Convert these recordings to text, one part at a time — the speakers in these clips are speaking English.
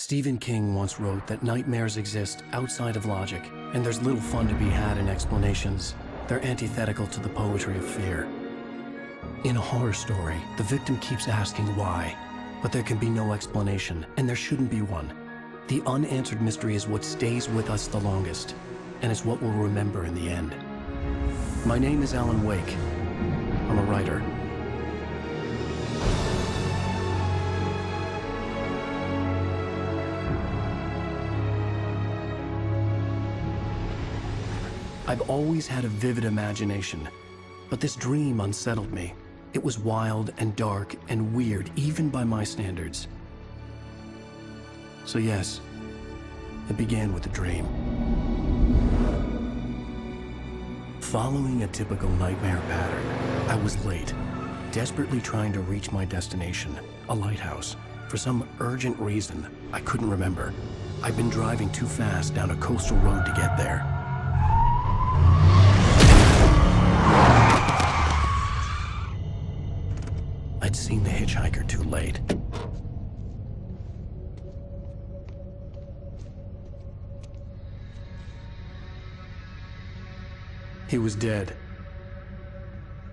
Stephen King once wrote that nightmares exist outside of logic, and there's little fun to be had in explanations. They're antithetical to the poetry of fear. In a horror story, the victim keeps asking why, but there can be no explanation, and there shouldn't be one. The unanswered mystery is what stays with us the longest, and it's what we'll remember in the end. My name is Alan Wake. I'm a writer. I've always had a vivid imagination, but this dream unsettled me. It was wild and dark and weird, even by my standards. So yes, it began with a dream. Following a typical nightmare pattern, I was late, desperately trying to reach my destination, a lighthouse. For some urgent reason, I couldn't remember. I'd been driving too fast down a coastal road to get there. I'd seen the hitchhiker too late. He was dead.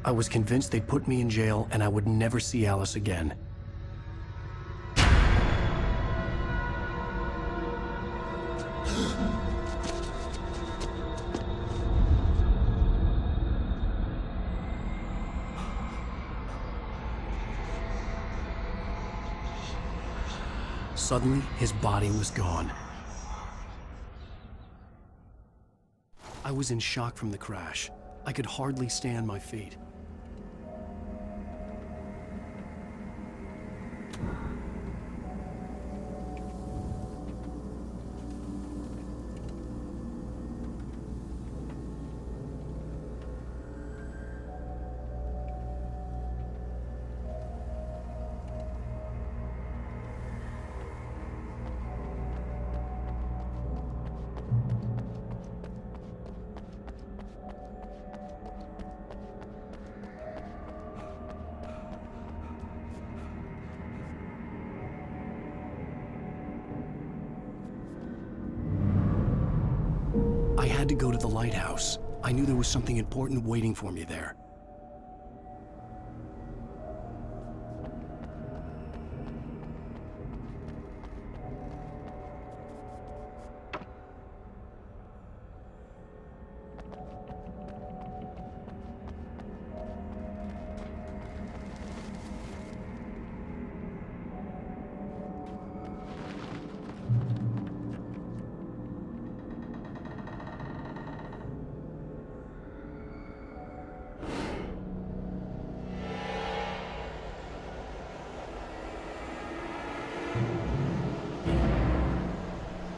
I was convinced they'd put me in jail and I would never see Alice again. Suddenly, his body was gone. I was in shock from the crash. I could hardly stand my feet. I had to go to the lighthouse. I knew there was something important waiting for me there.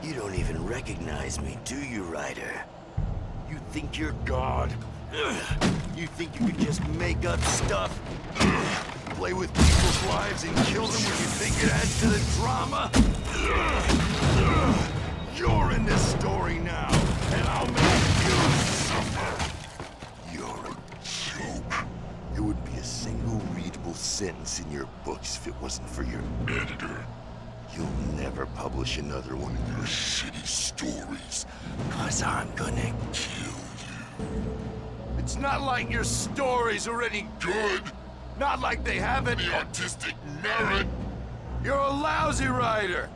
You don't even recognize me, do you, Ryder? You think you're God? You think you could just make up stuff? Play with people's lives and kill them when you think it adds to the drama? You're in this story now, and I'll make you suffer! You're a joke. It would be a single readable sentence in your books if it wasn't for your editor. You'll never publish another one of your shitty stories, 'cause I'm gonna kill you. It's not like your stories are any good. Not like they have any artistic merit. You're a lousy writer.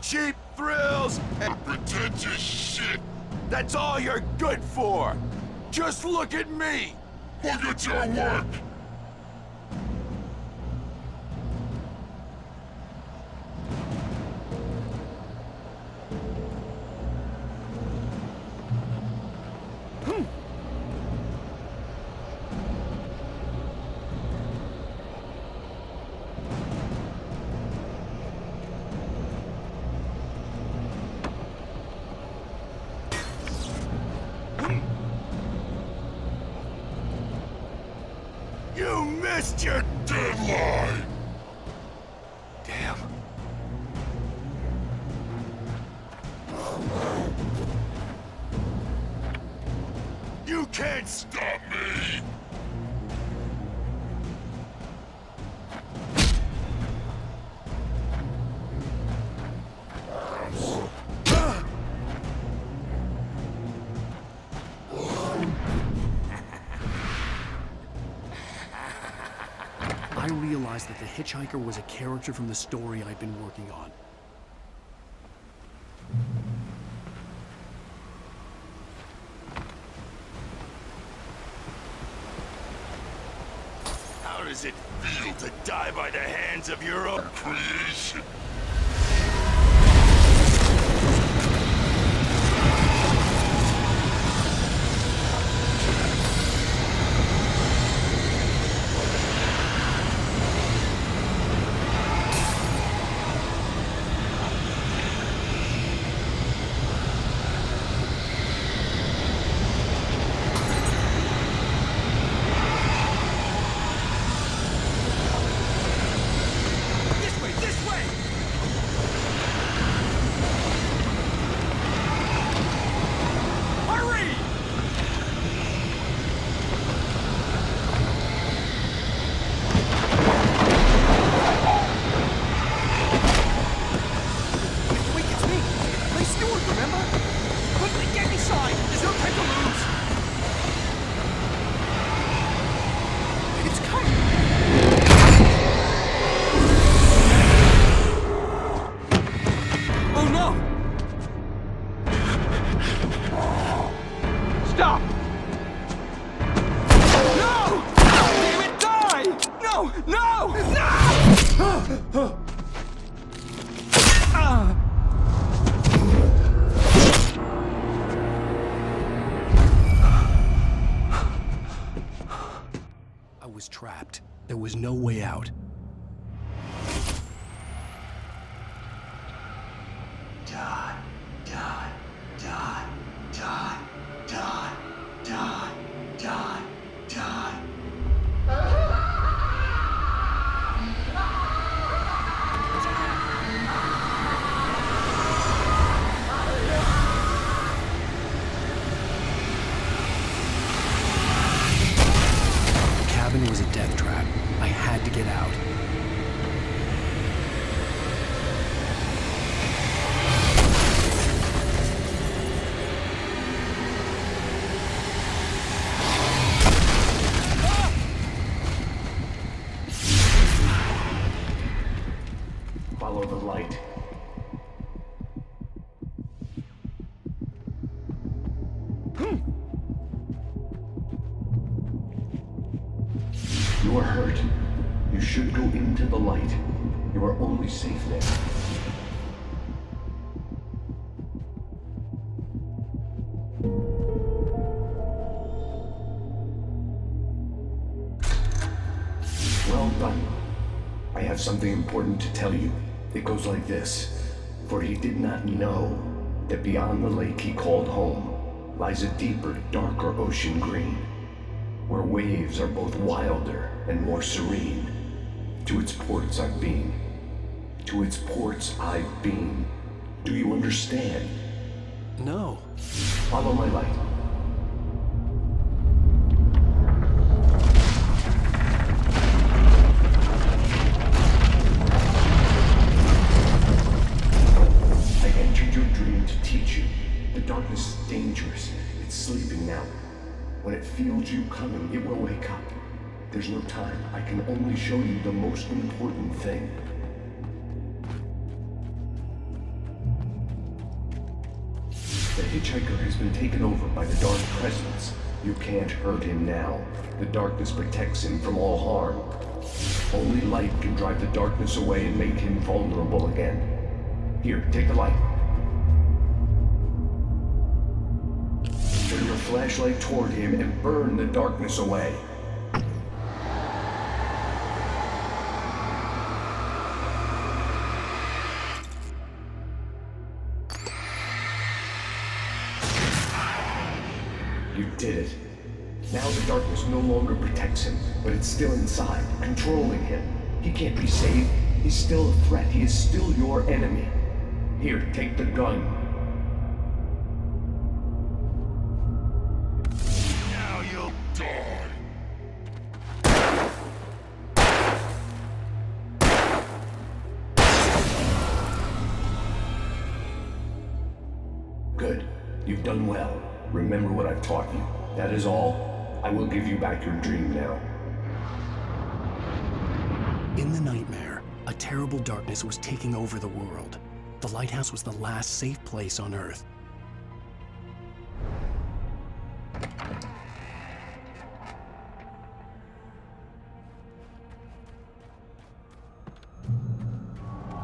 Cheap thrills and pretentious shit. That's all you're good for. Just look at me. Look at your work. You missed your deadline! Damn. You can't stop me! I realized that the hitchhiker was a character from the story I'd been working on. How does it feel to die by the hands of your own creation? I was trapped. There was no way out. Die, die, die, die, die, die, die, die. The cabin was a death trap. I had to get out. Follow the light. You are hurt. You should go into the light. You are only safe there. Well done. I have something important to tell you. It goes like this. For he did not know that beyond the lake he called home lies a deeper, darker ocean green, where waves are both wilder and more serene. To its ports I've been. To its ports I've been. Do you understand? No. Follow my light. I entered your dream to teach you. The darkness is dangerous. It's sleeping now. When it feels you coming, it will wake up. There's no time. I can only show you the most important thing. The hitchhiker has been taken over by the dark presence. You can't hurt him now. The darkness protects him from all harm. Only light can drive the darkness away and make him vulnerable again. Here, take the light. Turn your flashlight toward him and burn the darkness away. You did it. Now the darkness no longer protects him, but it's still inside, controlling him. He can't be saved. He's still a threat. He is still your enemy. Here, take the gun. Now you'll die. Good. You've done well. Remember what I've taught you. That is all. I will give you back your dream now. In the nightmare, a terrible darkness was taking over the world. The lighthouse was the last safe place on Earth.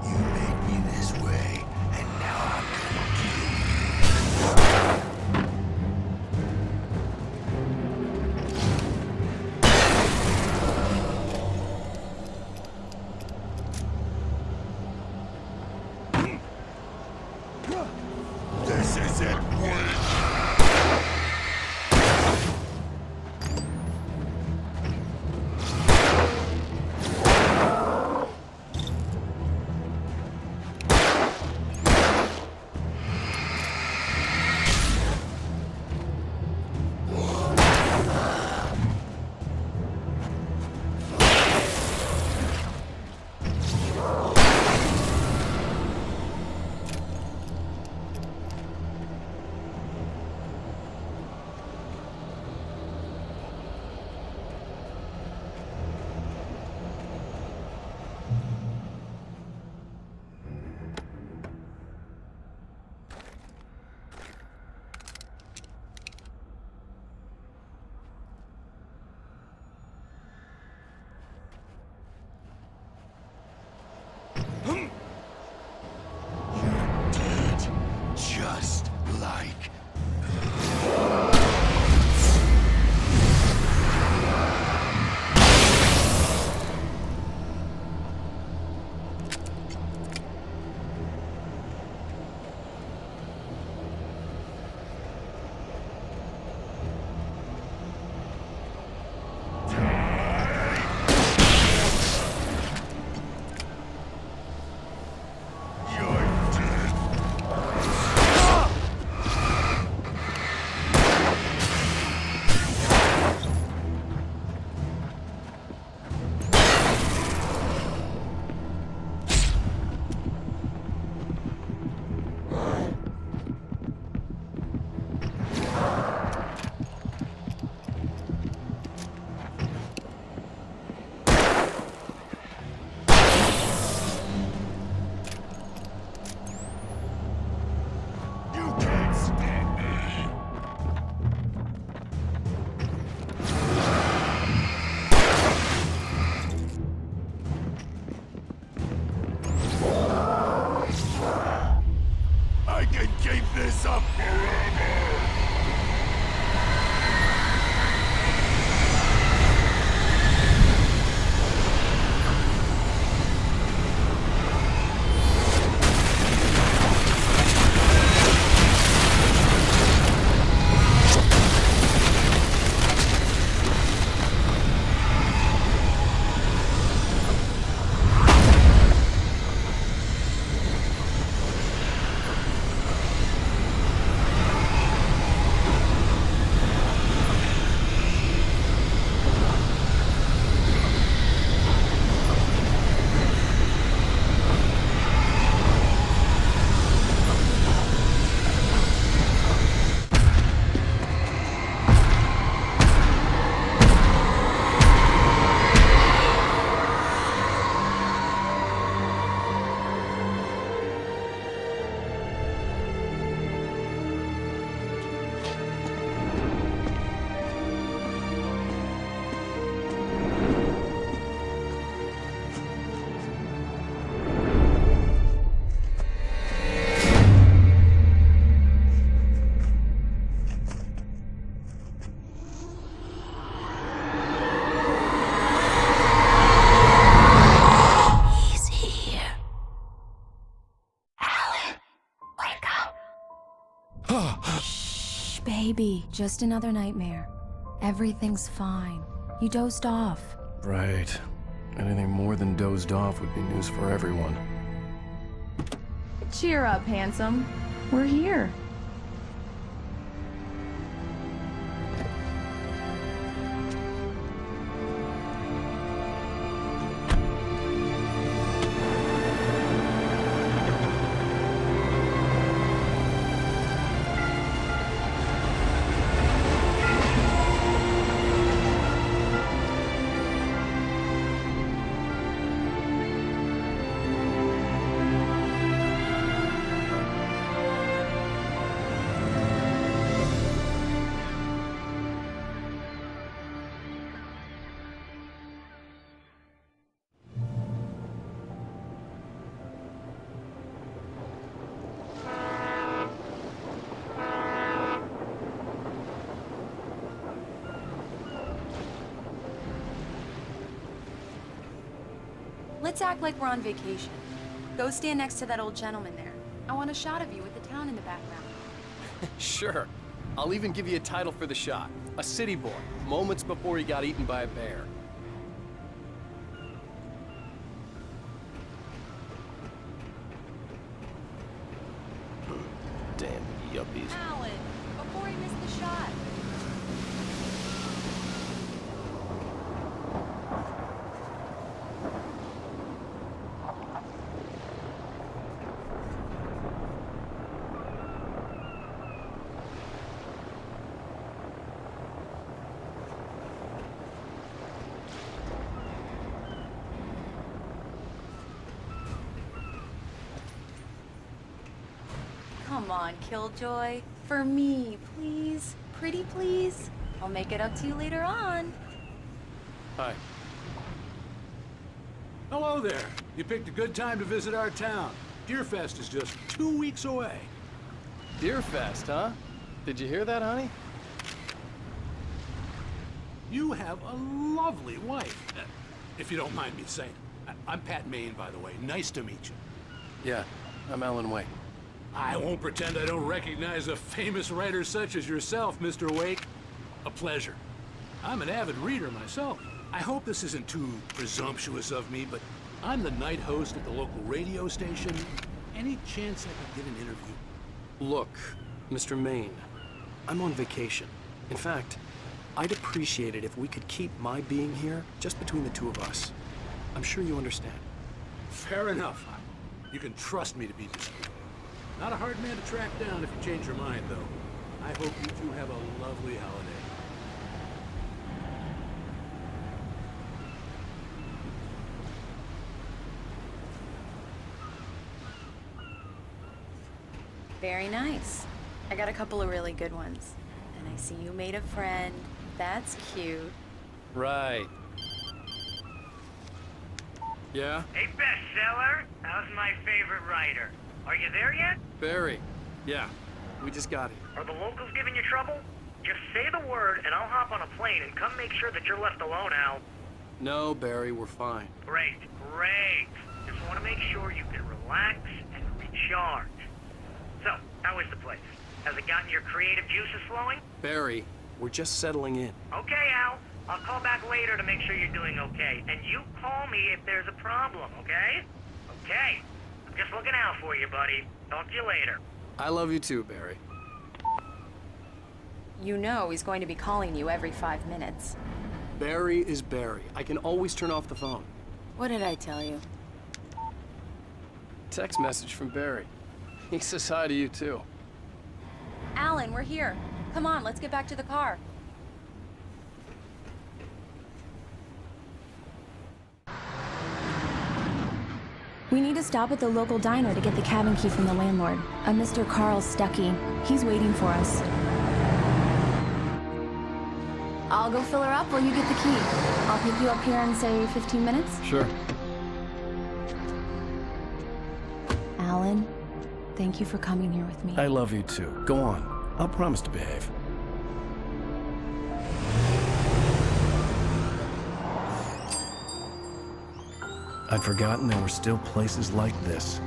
You made me this way, and now I'm gonna kill you. This isn't worth. Just like I can keep this up forever. Shh, baby. Just another nightmare. Everything's fine. You dozed off. Right. Anything more than dozed off would be news for everyone. Cheer up, handsome. We're here. Let's act like we're on vacation. Go stand next to that old gentleman there. I want a shot of you with the town in the background. Sure. I'll even give you a title for the shot. A city boy, moments before he got eaten by a bear. Damn yuppies. Alan, before he missed the shot. Come on, Killjoy. For me, please. Pretty please. I'll make it up to you later on. Hi. Hello there. You picked a good time to visit our town. Deerfest is just 2 weeks away. Deerfest, huh? Did you hear that, honey? You have a lovely wife, if you don't mind me saying. I'm Pat Maine, by the way. Nice to meet you. Yeah, I'm Alan Wake. I won't pretend I don't recognize a famous writer such as yourself, Mr. Wake. A pleasure. I'm an avid reader myself. I hope this isn't too presumptuous of me, but I'm the night host at the local radio station. Any chance I could get an interview? Look, Mr. Maine, I'm on vacation. In fact, I'd appreciate it if we could keep my being here just between the two of us. I'm sure you understand. Fair enough. You can trust me to be discreet. Not a hard man to track down if you change your mind, though. I hope you two have a lovely holiday. Very nice. I got a couple of really good ones. And I see you made a friend. That's cute. Right. Yeah? Hey, bestseller, how's my favorite writer? Are you there yet? Barry. Yeah, we just got here. Are the locals giving you trouble? Just say the word and I'll hop on a plane and come make sure that you're left alone, Al. No, Barry, we're fine. Great, great. Just want to make sure you can relax and recharge. So, how is the place? Has it gotten your creative juices flowing? Barry, we're just settling in. Okay, Al. I'll call back later to make sure you're doing okay. And you call me if there's a problem, okay? Okay. I'm just looking out for you, buddy. Talk to you later. I love you too, Barry. You know he's going to be calling you every 5 minutes. Barry is Barry. I can always turn off the phone. What did I tell you? Text message from Barry. He says hi to you too. Alan, we're here. Come on, let's get back to the car. We need to stop at the local diner to get the cabin key from the landlord, a Mr. Carl Stuckey. He's waiting for us. I'll go fill her up while you get the key. I'll pick you up here in, say, 15 minutes? Sure. Alan, thank you for coming here with me. I love you too. Go on. I'll promise to behave. I'd forgotten there were still places like this.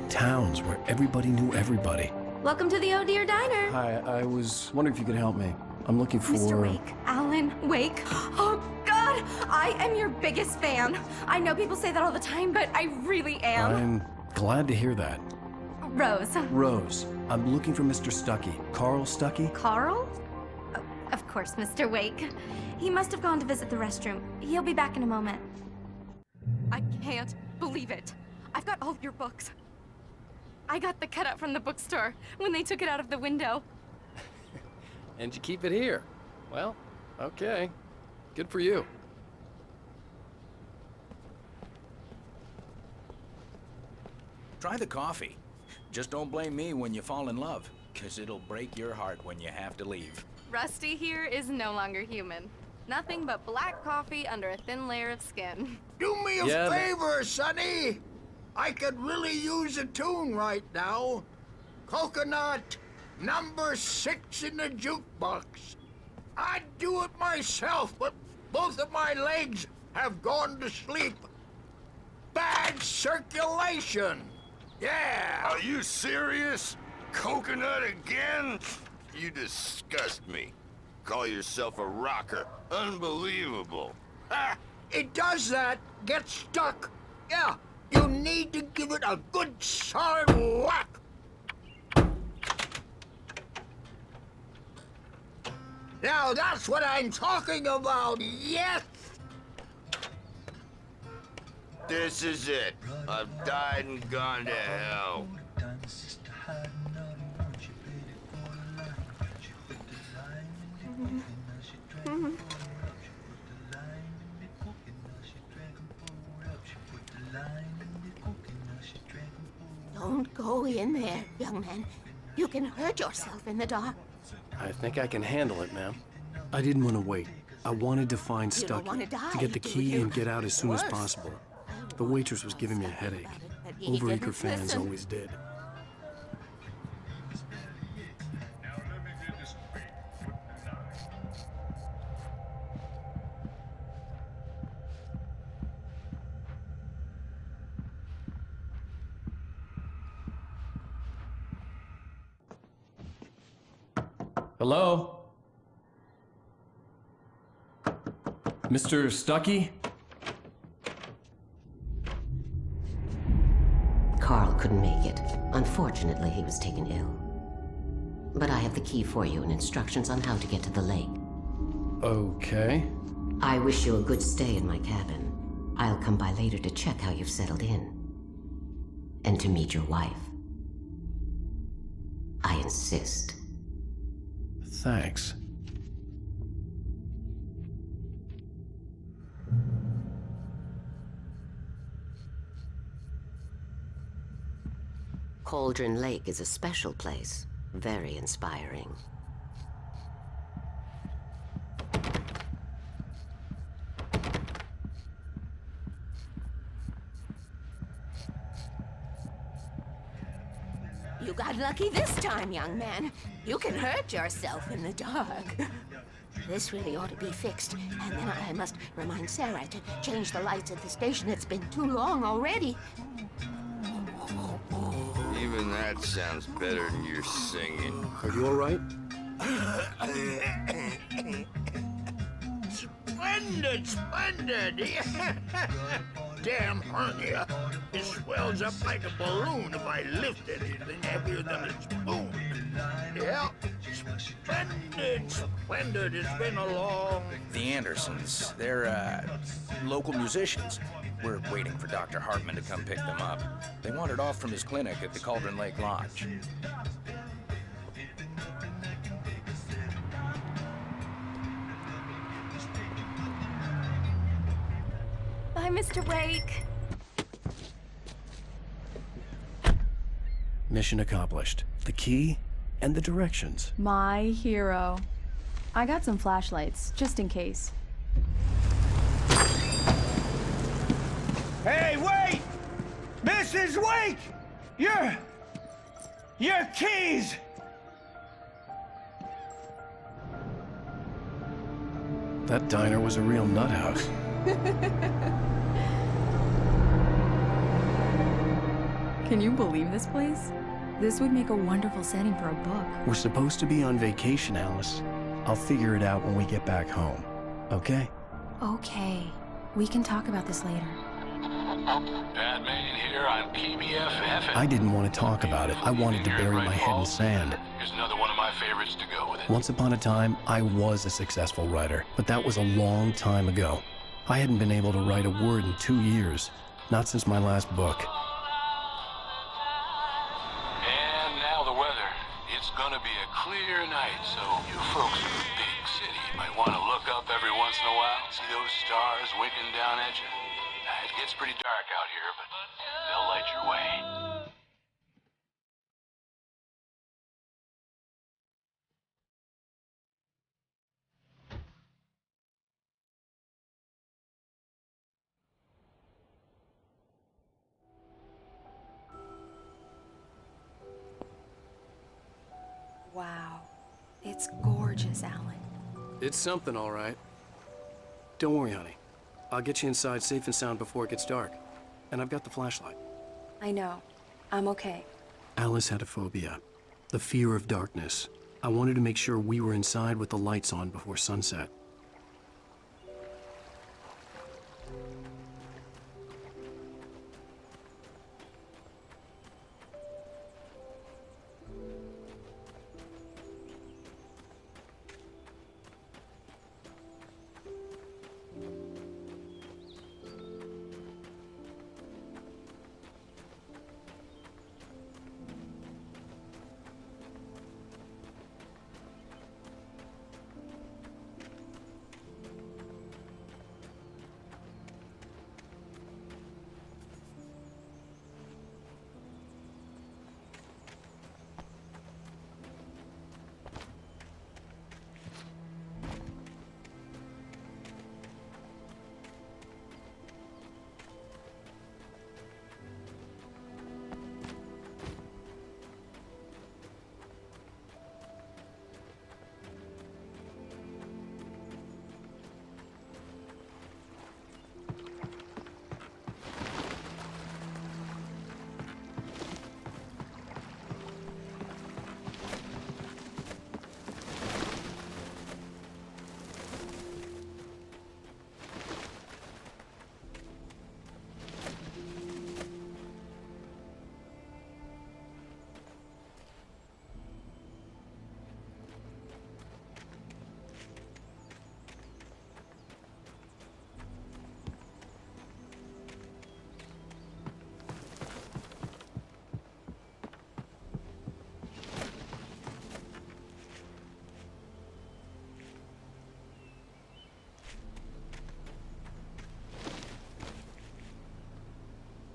Towns where everybody knew everybody. Welcome to the Oh Dear Diner. Hi, I was wondering if you could help me. I'm looking for... Mr. Wake. Alan Wake. Oh, God! I am your biggest fan. I know people say that all the time, but I really am. I'm glad to hear that. Rose. Rose, I'm looking for Mr. Stuckey. Carl Stuckey? Carl? Oh, of course, Mr. Wake. He must have gone to visit the restroom. He'll be back in a moment. I can't believe it. I've got all your books. I got the cutout from the bookstore when they took it out of the window. And you keep it here. Well, okay. Good for you. Try the coffee. Just don't blame me when you fall in love, 'cause it'll break your heart when you have to leave. Rusty here is no longer human. Nothing but black coffee under a thin layer of skin. Do me a Yeah, favor, Sonny. I could really use a tune right now. Coconut, number 6 in the jukebox. I'd do it myself, but both of my legs have gone to sleep. bad circulation. Yeah. Are you serious? Coconut again? You disgust me. Call yourself a rocker. Unbelievable. Ha! It does that. Get stuck. Yeah. You need to give it a good solid whack. Now that's what I'm talking about, yes! This is it. I've died and gone to hell. Don't go in there, young man. You can hurt yourself in the dark. I think I can handle it, ma'am. I didn't want to wait. I wanted to find You don't Stucky, wanna die, to get the do key you? and get out as soon as Worse. possible. The waitress was giving me a headache. But he Overeager didn't fans listen. always did. Hello? Mr. Stucky? Carl couldn't make it. Unfortunately, he was taken ill. But I have the key for you and instructions on how to get to the lake. Okay. I wish you a good stay in my cabin. I'll come by later to check how you've settled in. And to meet your wife. I insist. Thanks. Cauldron Lake is a special place. Very inspiring. You got lucky this time, young man. You can hurt yourself in the dark. This really ought to be fixed. And then I must remind Sarah to change the lights at the station. It's been too long already. Even that sounds better than your singing. Are you all right? Splendid, splendid! Damn hernia. It swells up like a balloon if I lift anything heavier than a spoon. Yeah, splendid, splendid. It's been a long... The Andersons, they're, local musicians. We're waiting for Dr. Hartman to come pick them up. They wandered off from his clinic at the Cauldron Lake Lodge. Bye, Mr. Wake. Mission accomplished. The key and the directions. My hero. I got some flashlights, just in case. Hey, wait! Mrs. Wake! Your keys! That diner was a real nut house. Can you believe this place? This would make a wonderful setting for a book. We're supposed to be on vacation, Alice. I'll figure it out when we get back home. Okay? Okay. We can talk about this later. Batman here on PBFF. I didn't want to talk about it. I wanted to bury my head in sand. Here's another one of my favorites to go with it. Once upon a time, I was a successful writer, but that was a long time ago. I hadn't been able to write a word in 2 years. Not since my last book. And now the weather. It's gonna be a clear night, so you folks in the big city might want to look up every once in a while. See those stars winking down at you? It gets pretty dark out here, but they'll light your way. Wow. It's gorgeous, Alan. It's something, all right. Don't worry, honey. I'll get you inside safe and sound before it gets dark. and I've got the flashlight. I know. I'm okay. Alice had a phobia. The fear of darkness. I wanted to make sure we were inside with the lights on before sunset.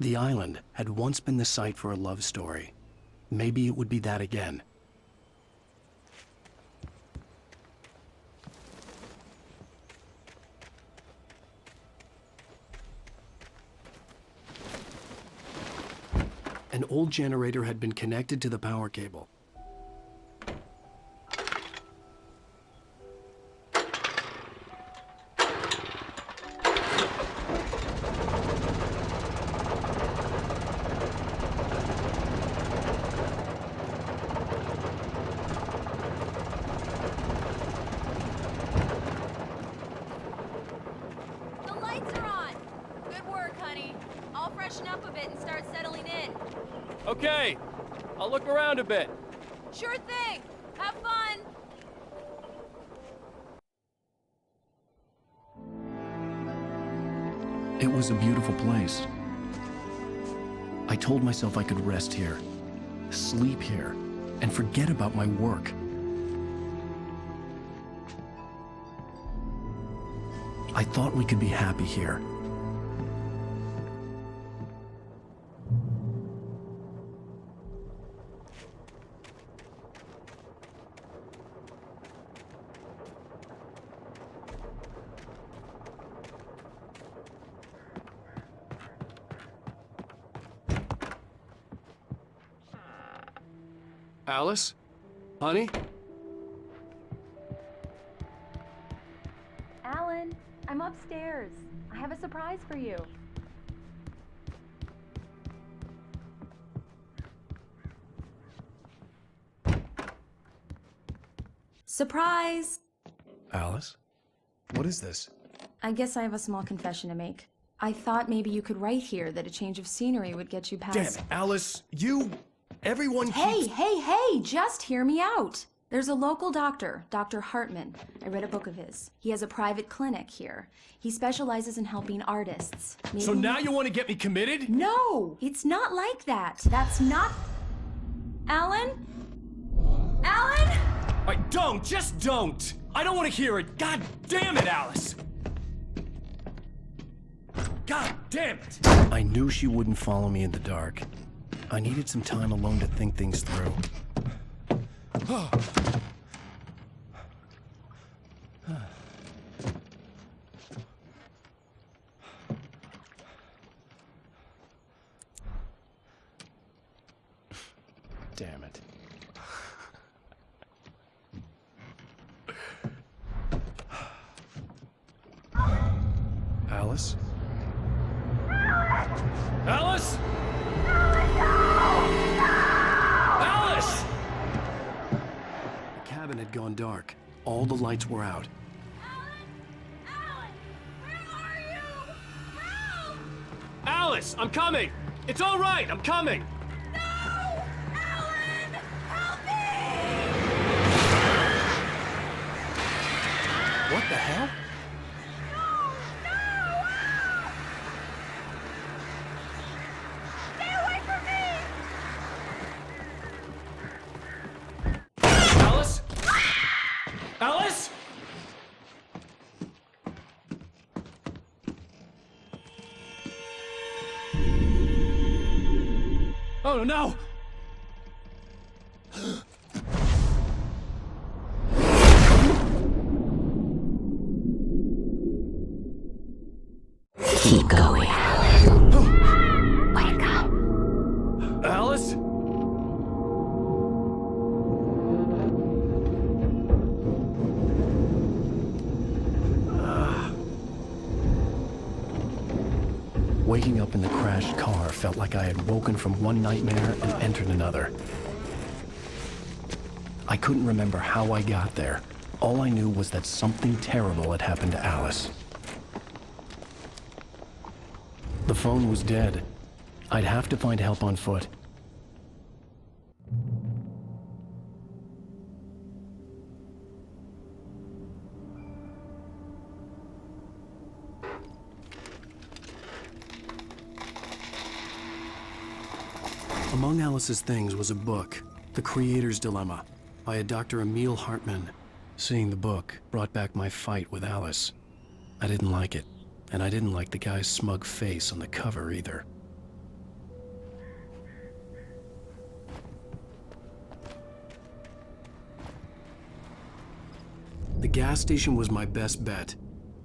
The island had once been the site for a love story. Maybe it would be that again. An old generator had been connected to the power cable. Okay, I'll look around a bit. Sure thing. Have fun. It was a beautiful place. I told myself I could rest here, sleep here, and forget about my work. I thought we could be happy here. Alice? Honey? Alan, I'm upstairs. I have a surprise for you. Surprise! Alice? What is this? I guess I have a small confession to make. I thought maybe you could write here that a change of scenery would get you past... Damn it, Alice, everyone keeps... Hey, just hear me out. There's a local doctor, Dr. Hartman. I read a book of his. He has a private clinic here. He specializes in helping artists. Maybe... So now you want to get me committed? No, it's not like that. That's not... Alan? Alan? Just don't! I don't want to hear it! God damn it, Alice! God damn it! I knew she wouldn't follow me in the dark. I needed some time alone to think things through. Damn it. Alice? Alice? Alice! The cabin had gone dark. All the lights were out. Alice, I'm coming! It's all right, I'm coming! What the hell? Alice? Alice? Oh no! Keep going, Alan. Wake up. Alice? Waking up in the crashed car felt like I had woken from one nightmare and entered another. I couldn't remember how I got there. All I knew was that something terrible had happened to Alice. The phone was dead. I'd have to find help on foot. Among Alice's things was a book, The Creator's Dilemma, by a Dr. Emil Hartman. Seeing the book brought back my fight with Alice. I didn't like it, and I didn't like the guy's smug face on the cover either. The gas station was my best bet.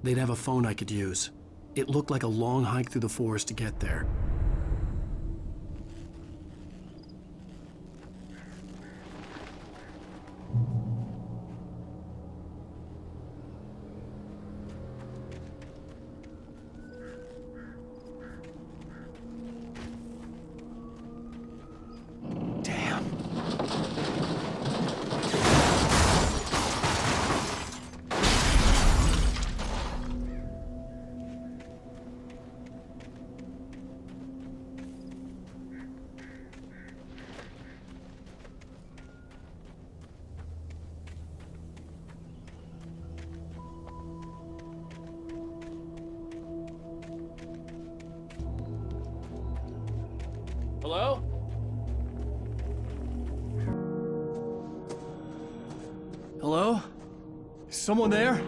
They'd have a phone I could use. It looked like a long hike through the forest to get there. Hello? Hello? Is someone there?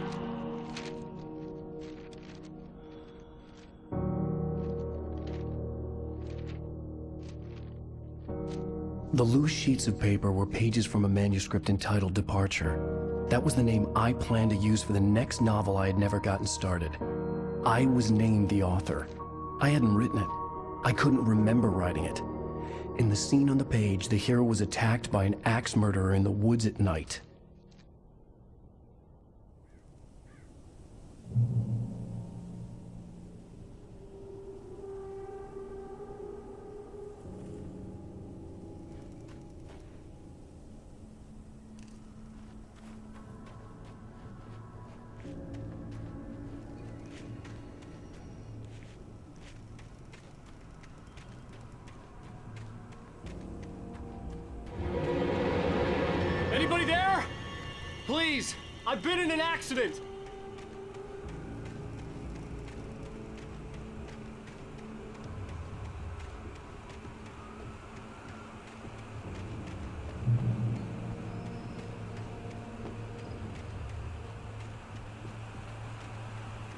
The loose sheets of paper were pages from a manuscript entitled Departure. That was the name I planned to use for the next novel I had never gotten started. I was named the author. I hadn't written it. I couldn't remember writing it. In the scene on the page, the hero was attacked by an axe murderer in the woods at night. Anybody there? Please, I've been in an accident.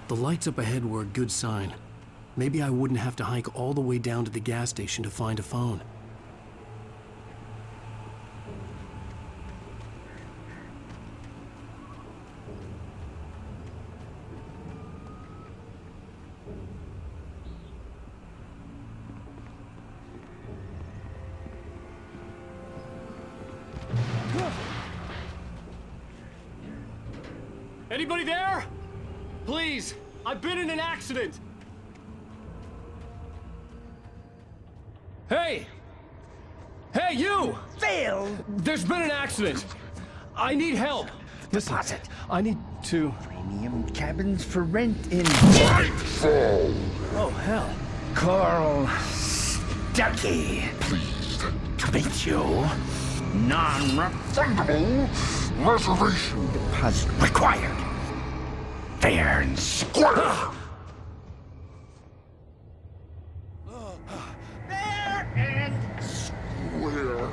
The lights up ahead were a good sign. Maybe I wouldn't have to hike all the way down to the gas station to find a phone. Anybody there? Please, I've been in an accident. Hey! Hey, you! Phil! There's been an accident. I need help. Listen, Deposit. I need to... Premium cabins for rent in... Oh, hell. Carl Stuckey. Pleased to meet you. Non-refundable reservation deposit required. Fair and square. Fair and square.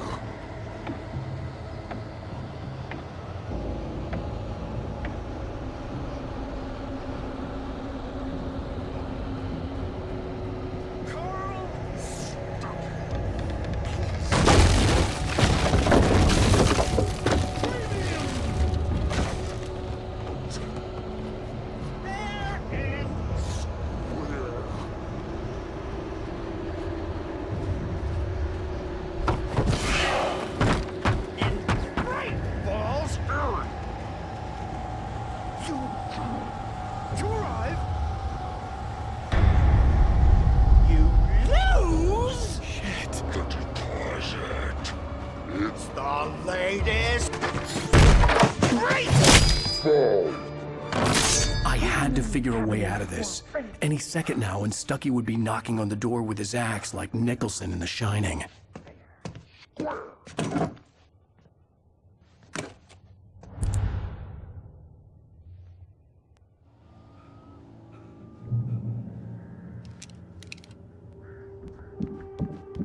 I had to figure a way out of this. Any second now, and Stuckey would be knocking on the door with his axe like Nicholson in The Shining.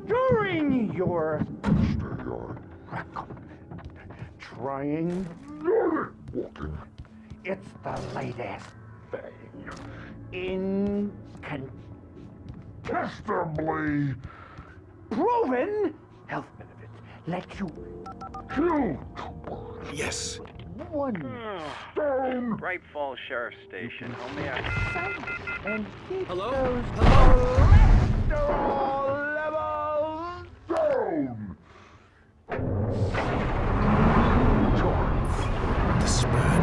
During your trying walking, it's the latest thing. Incontestably proven health benefits let you kill. Yes. One stone. Bright Falls Sheriff Station. How may I... And keep Hello? those Hello? cholesterol levels down. The spread.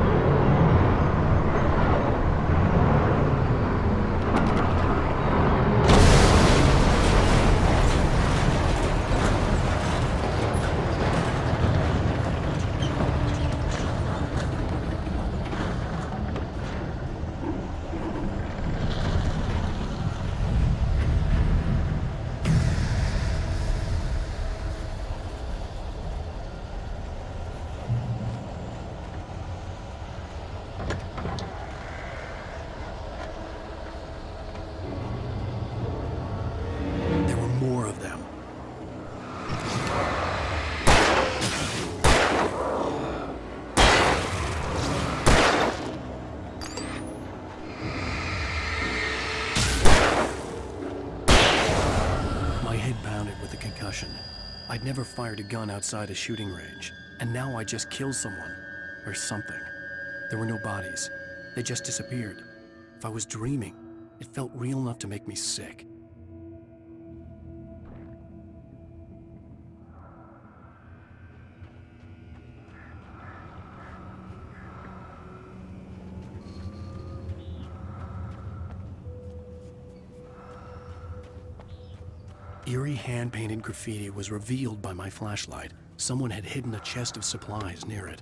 There were more of them. My head pounded with the concussion. I'd never fired a gun outside a shooting range, and now I just killed someone. Or something. There were no bodies. They just disappeared. If I was dreaming, it felt real enough to make me sick. Eerie hand-painted graffiti was revealed by my flashlight. Someone had hidden a chest of supplies near it.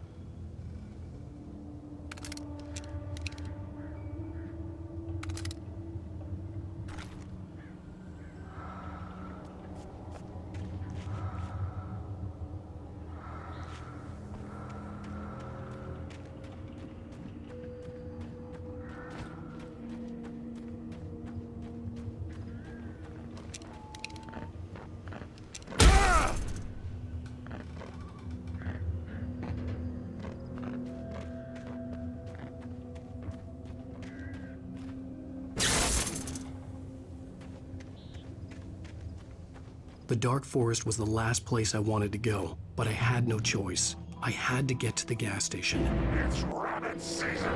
The dark forest was the last place I wanted to go, but I had no choice. I had to get to the gas station. It's rabbit season.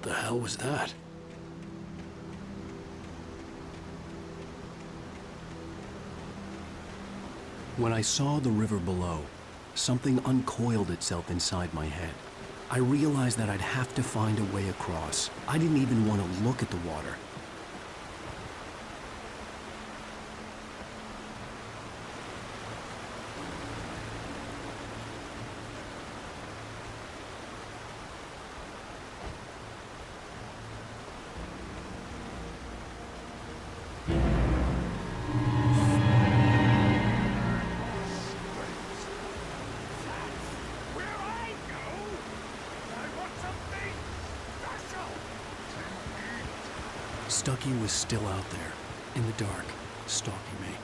the hell was that? When I saw the river below, something uncoiled itself inside my head. I realized that I'd have to find a way across. I didn't even want to look at the water. Stucky was still out there, in the dark, stalking me.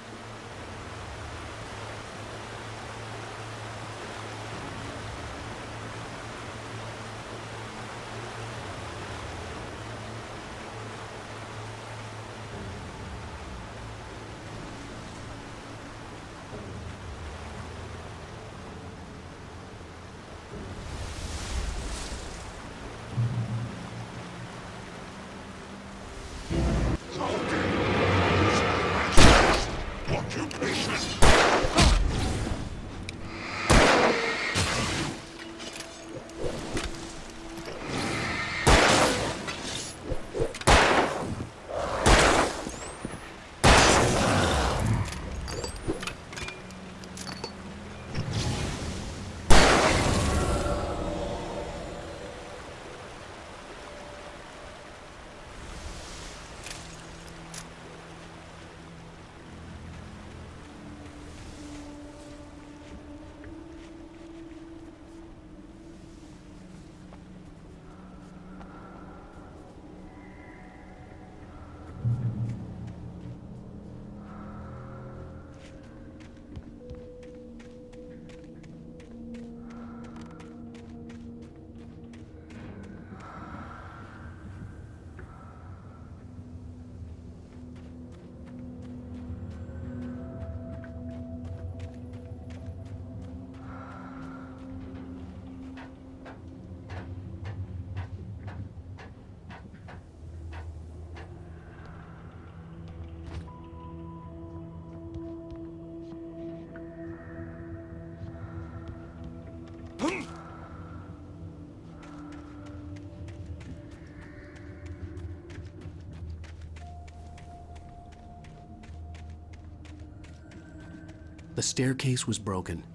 The staircase was broken.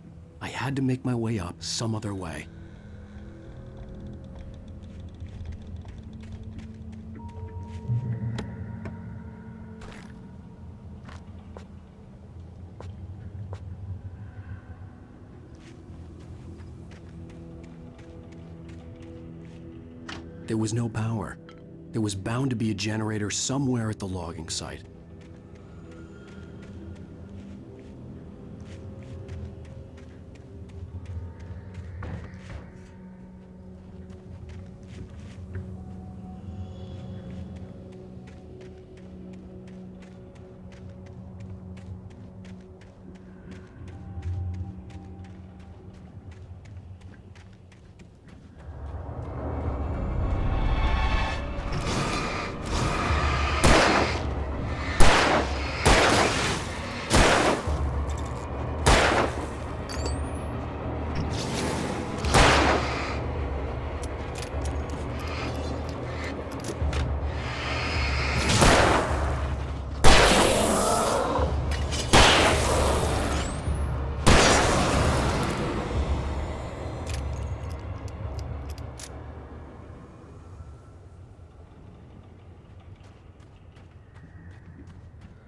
I had to make my way up some other way. There was no power. There was bound to be a generator somewhere at the logging site.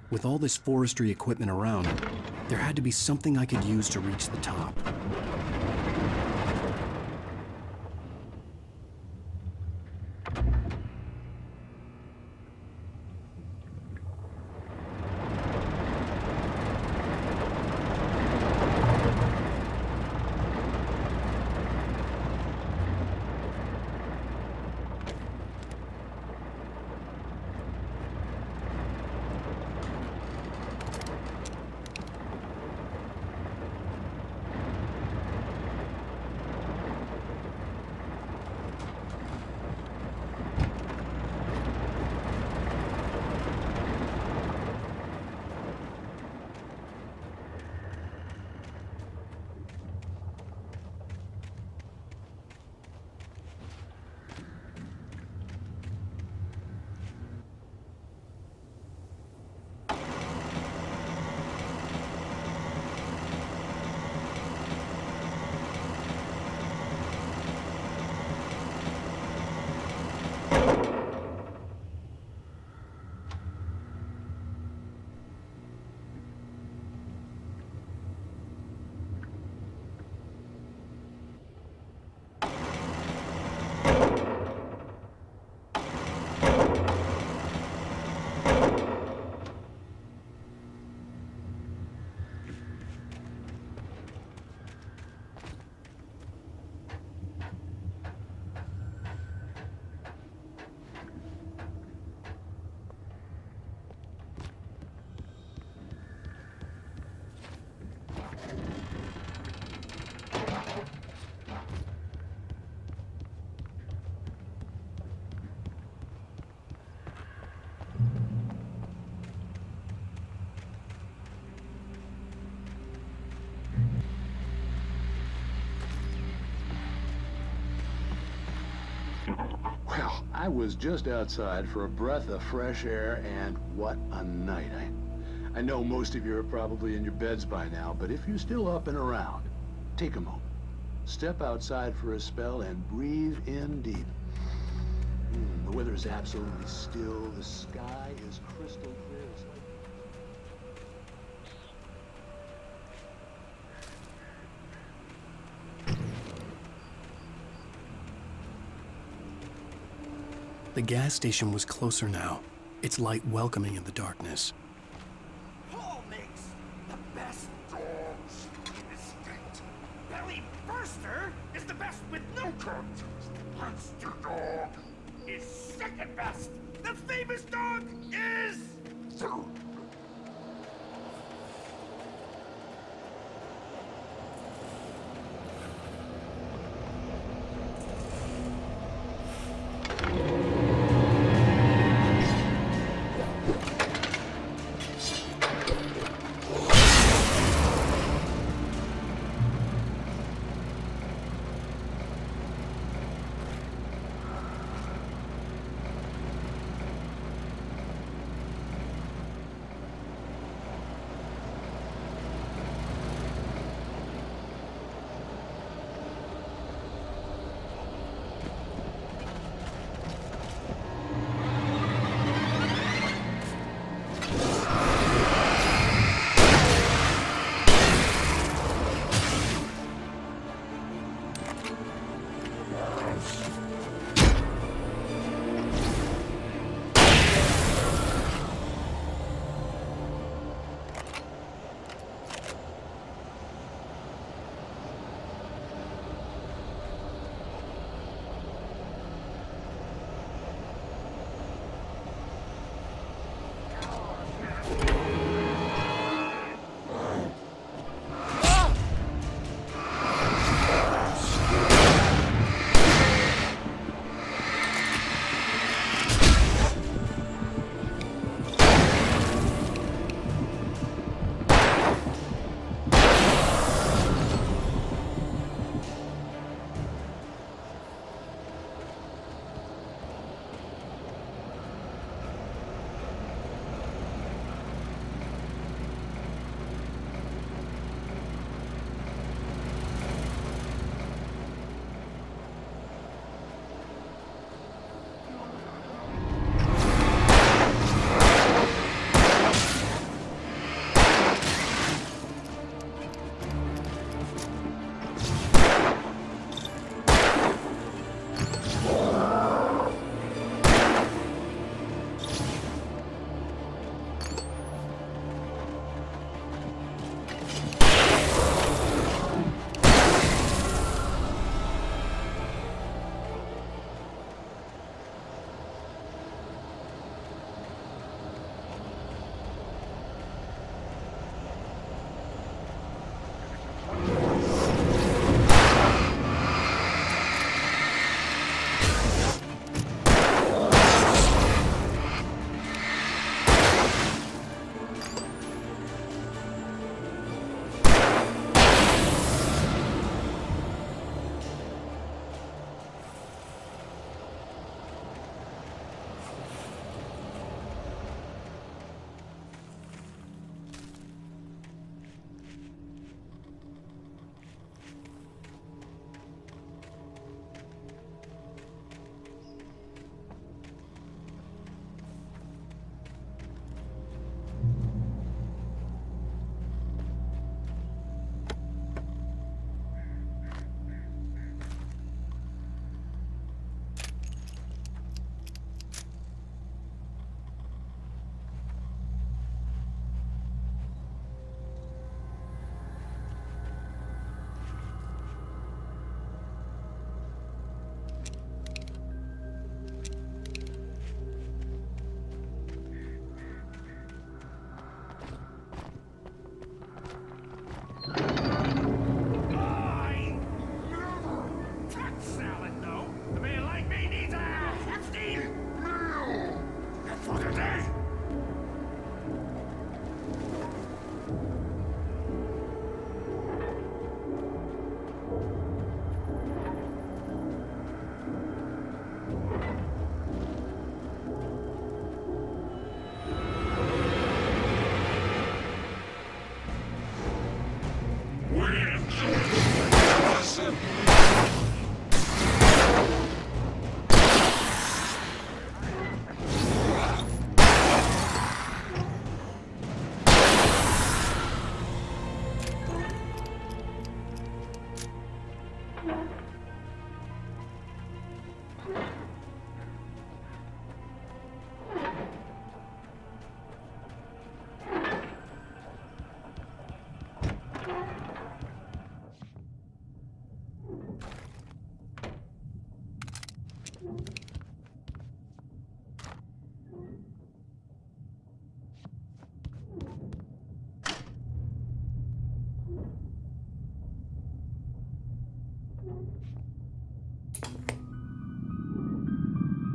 With all this forestry equipment around, there had to be something I could use to reach the top. Well, I was just outside for a breath of fresh air, and what a night. I know most of you are probably in your beds by now, but if you're still up and around, take a moment. Step outside for a spell and breathe in deep. The weather is absolutely still. The sky is crystal clear. It's like... The gas station was closer now, its light welcoming in the darkness. Paul makes the best dogs in the state. Belly Burster is the best with no contest. Monster Dog is second best. The famous dog is...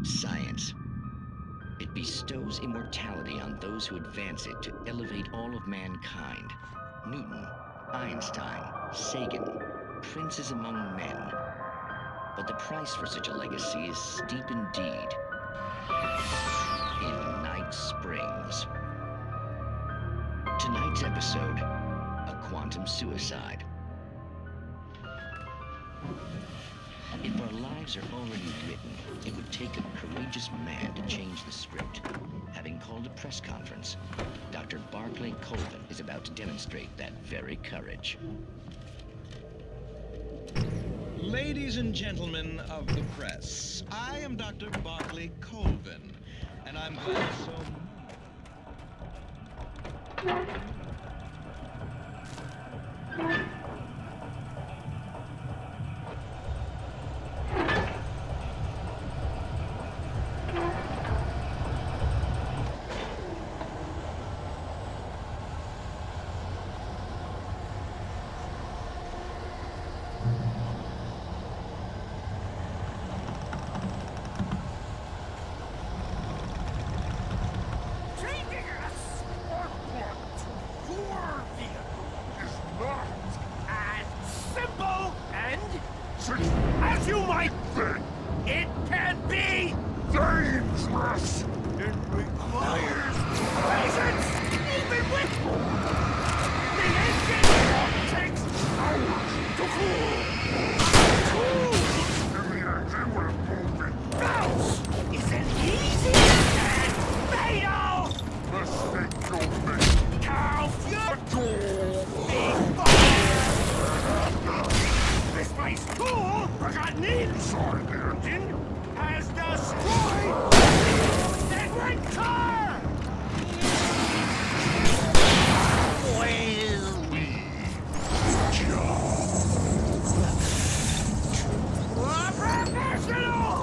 Science. It bestows immortality on those who advance it to elevate all of mankind. Newton, Einstein, Sagan, princes among men. But the price for such a legacy is steep indeed. In Night Springs. Tonight's episode, a quantum suicide. If our lives are already written, it would take a courageous man to change the script. Having called a press conference, Dr. Barclay Colvin is about to demonstrate that very courage. Ladies and gentlemen of the press, I am Dr. Barclay Colvin, and I'm glad so... As you might think, it can be dangerous. It requires patience, even with the engine takes hours to cool. Mouse isn't easy and fatal. Mistake don't make. Cow fury. Big fire. This place cool. Forgotten inside the engine has destroyed the red car! Well, professional!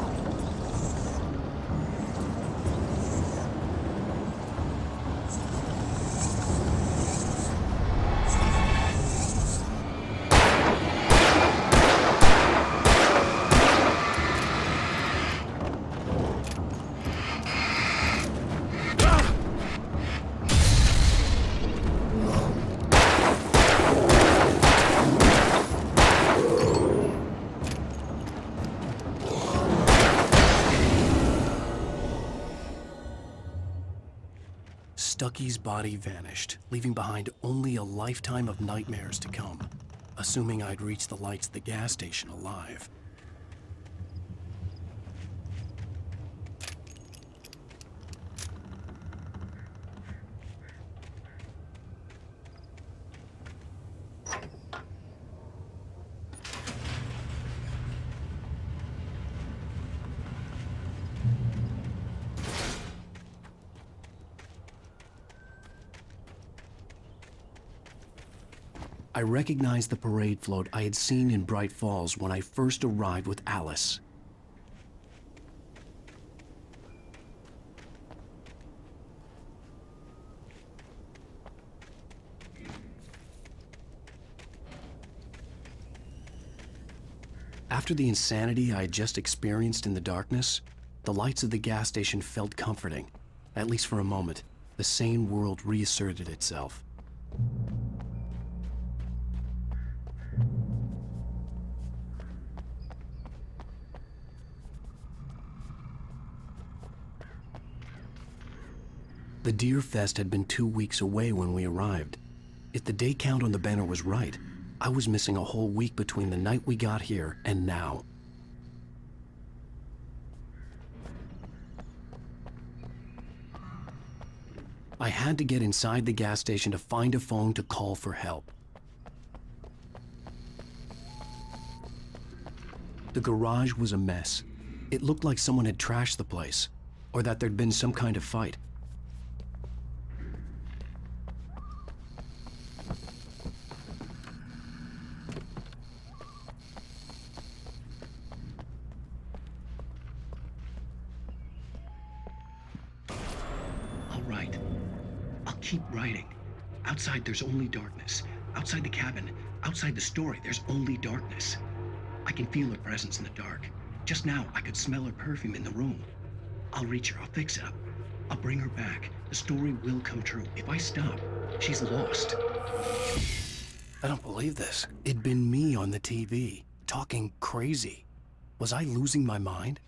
Stucky's body vanished, leaving behind only a lifetime of nightmares to come, assuming I'd reached the lights at the gas station alive. I recognized the parade float I had seen in Bright Falls when I first arrived with Alice. After the insanity I had just experienced in the darkness, the lights of the gas station felt comforting. At least for a moment, the sane world reasserted itself. The Deer Fest had been 2 weeks away when we arrived. If the day count on the banner was right, I was missing a whole week between the night we got here and now. I had to get inside the gas station to find a phone to call for help. The garage was a mess. It looked like someone had trashed the place, or that there'd been some kind of fight. keep writing. Outside, there's only darkness. Outside the cabin, outside the story, there's only darkness. I can feel her presence in the dark. Just now, I could smell her perfume in the room. I'll reach her, I'll fix it up. I'll bring her back. The story will come true. If I stop, she's lost. I don't believe this. It'd been me on the TV, talking crazy. Was I losing my mind?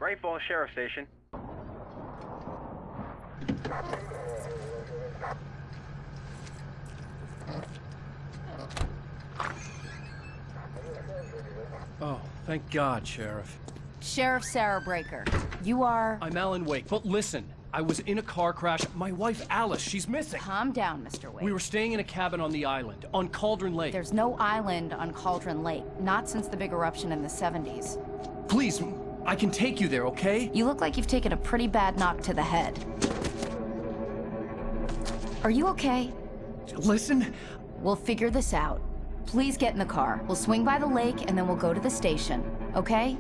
Great Falls Sheriff Station. Oh, thank God, Sheriff. Sheriff Sarah Breaker. You are... I'm Alan Wake, but listen. I was in a car crash. My wife, Alice, she's missing. Calm down, Mr. Wake. We were staying in a cabin on the island, on Cauldron Lake. There's no island on Cauldron Lake. Not since the big eruption in the 70s. Please, I can take you there, okay? You look like you've taken a pretty bad knock to the head. Are you okay? Listen. We'll figure this out. Please get in the car. We'll swing by the lake and then we'll go to the station, okay?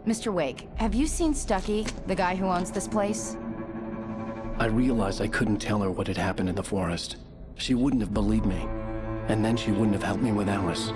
Mr. Wake, have you seen Stucky, the guy who owns this place? I realized I couldn't tell her what had happened in the forest. She wouldn't have believed me. And then she wouldn't have helped me with Alice.